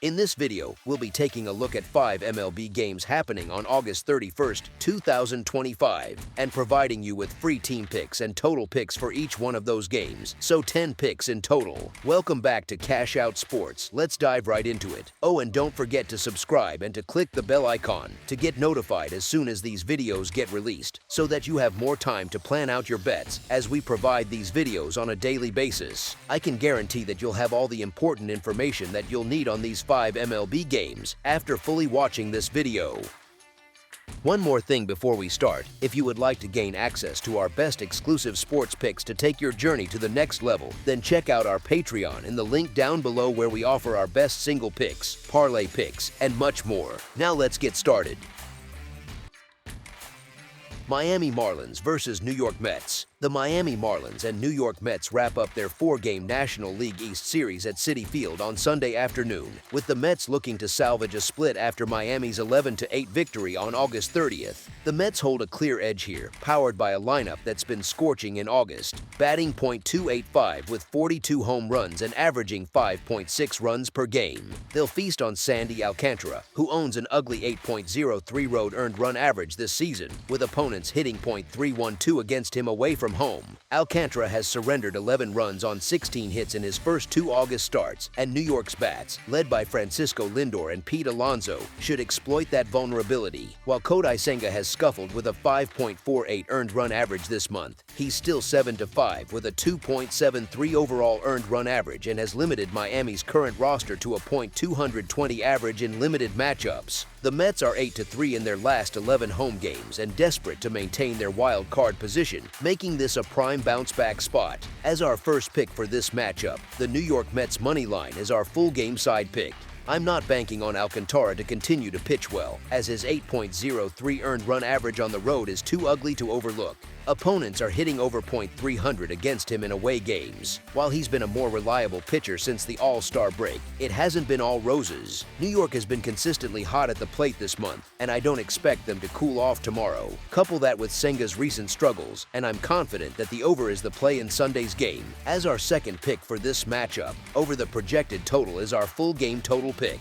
In this video, we'll be taking a look at 5 MLB games happening on August 31st, 2025, and providing you with free team picks and total picks for each one of those games, so 10 picks in total. Welcome back to Cash Out Sports. Let's dive right into it. Oh, and don't forget to subscribe and to click the bell icon to get notified as soon as these videos get released, so that you have more time to plan out your bets as we provide these videos on a daily basis. I can guarantee that you'll have all the important information that you'll need on these 5 MLB games after fully watching this video. One more thing before we start. If you would like to gain access to our best exclusive sports picks to take your journey to the next level, then check out our Patreon in the link down below, where we offer our best single picks, parlay picks, and much more. Now let's get started. Miami Marlins versus New York Mets. The Miami Marlins and New York Mets wrap up their 4-game National League East series at Citi Field on Sunday afternoon, with the Mets looking to salvage a split after Miami's 11-8 victory on August 30th. The Mets hold a clear edge here, powered by a lineup that's been scorching in August, batting .285 with 42 home runs and averaging 5.6 runs per game. They'll feast on Sandy Alcantara, who owns an ugly 8.03 road earned run average this season, with opponents hitting .312 against him away from home. Alcantara has surrendered 11 runs on 16 hits in his first 2 August starts, and New York's bats, led by Francisco Lindor and Pete Alonso, should exploit that vulnerability. While Kodai Senga has scuffled with a 5.48 earned run average this month, he's still 7-5 with a 2.73 overall earned run average and has limited Miami's current roster to a .220 average in limited matchups. The Mets are 8-3 in their last 11 home games and desperate to maintain their wild card position, making this a prime bounce-back spot. As our first pick for this matchup, the New York Mets money line is our full game side pick. I'm not banking on Alcantara to continue to pitch well, as his 8.03 earned run average on the road is too ugly to overlook. Opponents are hitting over .300 against him in away games. While he's been a more reliable pitcher since the All-Star break, it hasn't been all roses. New York has been consistently hot at the plate this month, and I don't expect them to cool off tomorrow. Couple that with Senga's recent struggles, and I'm confident that the over is the play in Sunday's game. As our second pick for this matchup, over the projected total is our full game total pick.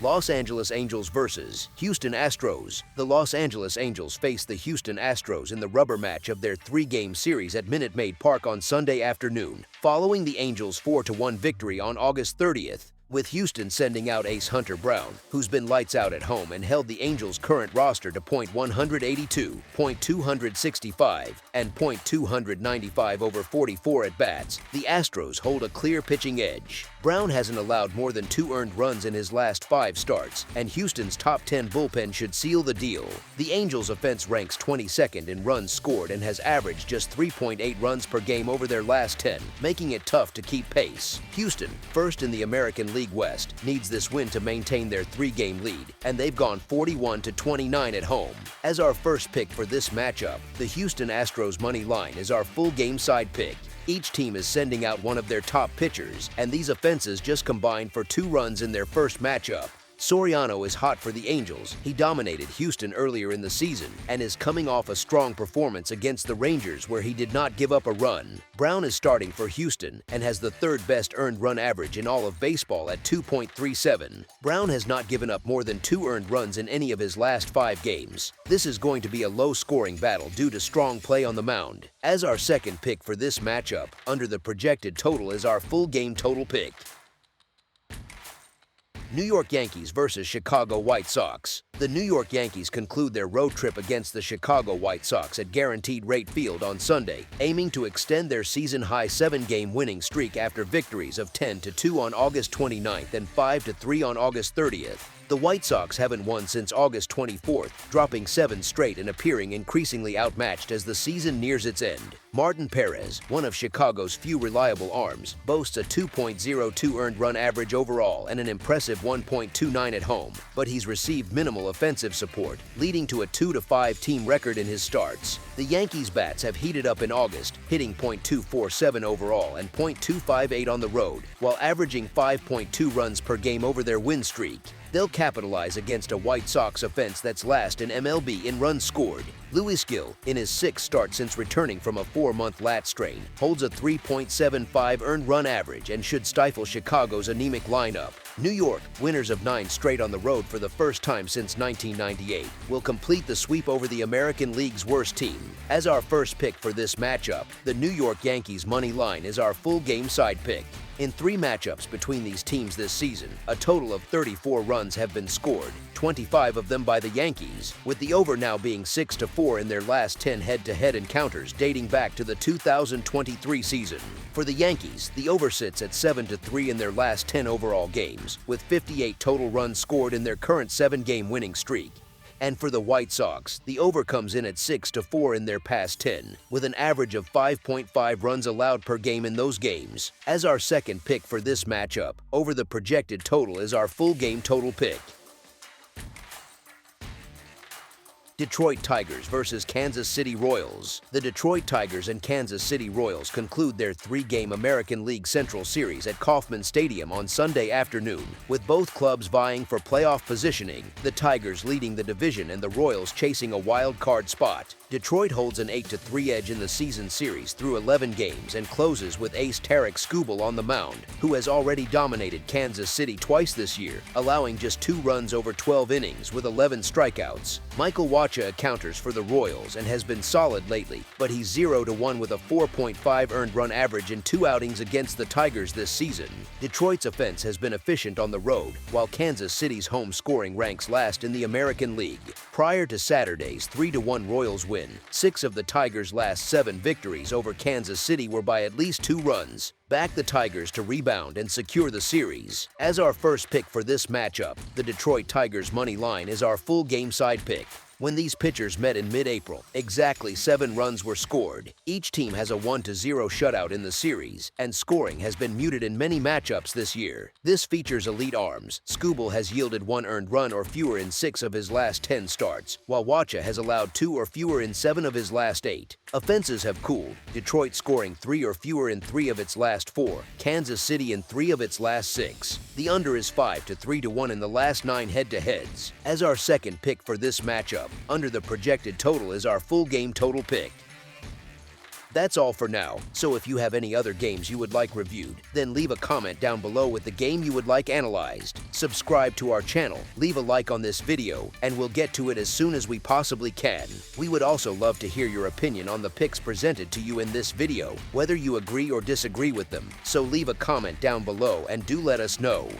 Los Angeles Angels versus Houston Astros. The Los Angeles Angels face the Houston Astros in the rubber match of their 3-game series at Minute Maid Park on Sunday afternoon, following the Angels' 4-1 victory on August 30th. With Houston sending out ace Hunter Brown, who's been lights out at home and held the Angels' current roster to .182, .265, and .295 over 44 at-bats, the Astros hold a clear pitching edge. Brown hasn't allowed more than 2 earned runs in his last 5 starts, and Houston's top 10 bullpen should seal the deal. The Angels' offense ranks 22nd in runs scored and has averaged just 3.8 runs per game over their last 10, making it tough to keep pace. Houston, first in the American League West, needs this win to maintain their 3-game lead, and they've gone 41-29 at home. As our first pick for this matchup, the Houston Astros money line is our full game side pick. Each team is sending out one of their top pitchers, and these offenses just combined for 2 runs in their first matchup. Soriano is hot for the Angels. He dominated Houston earlier in the season and is coming off a strong performance against the Rangers, where he did not give up a run. Brown is starting for Houston and has the 3rd best earned run average in all of baseball at 2.37. Brown has not given up more than 2 earned runs in any of his last 5 games. This is going to be a low-scoring battle due to strong play on the mound. As our second pick for this matchup, under the projected total is our full game total pick. New York Yankees versus Chicago White Sox. The New York Yankees conclude their road trip against the Chicago White Sox at Guaranteed Rate Field on Sunday, aiming to extend their season-high 7-game winning streak after victories of 10-2 on August 29th and 5-3 on August 30th. The White Sox haven't won since August 24th, dropping 7 straight and appearing increasingly outmatched as the season nears its end. Martin Perez, one of Chicago's few reliable arms, boasts a 2.02 earned run average overall and an impressive 1.29 at home, but he's received minimal offensive support, leading to a 2-5 team record in his starts. The Yankees' bats have heated up in August, hitting .247 overall and .258 on the road, while averaging 5.2 runs per game over their win streak. They'll capitalize against a White Sox offense that's last in MLB in runs scored. Luis Gil, in his sixth start since returning from a 4-month lat strain, holds a 3.75 earned run average and should stifle Chicago's anemic lineup. New York, winners of 9 straight on the road for the first time since 1998, will complete the sweep over the American League's worst team. As our first pick for this matchup, the New York Yankees money line is our full game side pick. In 3 matchups between these teams this season, a total of 34 runs have been scored, 25 of them by the Yankees, with the over now being 6-4 in their last 10 head-to-head encounters dating back to the 2023 season. For the Yankees, the over sits at 7-3 in their last 10 overall games, with 58 total runs scored in their current 7-game winning streak. And for the White Sox, the over comes in at 6-4 in their past 10, with an average of 5.5 runs allowed per game in those games. As our second pick for this matchup, over the projected total is our full game total pick. Detroit Tigers versus Kansas City Royals. The Detroit Tigers and Kansas City Royals conclude their 3-game American League Central Series at Kauffman Stadium on Sunday afternoon, with both clubs vying for playoff positioning, the Tigers leading the division and the Royals chasing a wild card spot. Detroit holds an 8-3 edge in the season series through 11 games and closes with ace Tarek Skubal on the mound, who has already dominated Kansas City twice this year, allowing just 2 runs over 12 innings with 11 strikeouts. Michael Wacha counters for the Royals and has been solid lately, but he's 0-1 with a 4.5 earned run average in 2 outings against the Tigers this season. Detroit's offense has been efficient on the road, while Kansas City's home scoring ranks last in the American League. Prior to Saturday's 3-1 Royals win, 6 of the Tigers' last 7 victories over Kansas City were by at least 2 runs. Back the Tigers to rebound and secure the series. As our first pick for this matchup, the Detroit Tigers money line is our full game side pick. When these pitchers met in mid-April, exactly 7 runs were scored. Each team has a 1-0 shutout in the series, and scoring has been muted in many matchups this year. This features elite arms. Skubal has yielded 1 earned run or fewer in 6 of his last 10 starts, while Wacha has allowed 2 or fewer in 7 of his last 8. Offenses have cooled, Detroit scoring 3 or fewer in 3 of its last 4, Kansas City in 3 of its last 6. The under is 5-3-1 in the last 9 head-to-heads. As our second pick for this matchup, under the projected total is our full game total pick. That's all for now, so if you have any other games you would like reviewed, then leave a comment down below with the game you would like analyzed. Subscribe to our channel, leave a like on this video, and we'll get to it as soon as we possibly can. We would also love to hear your opinion on the picks presented to you in this video, whether you agree or disagree with them, so leave a comment down below and do let us know.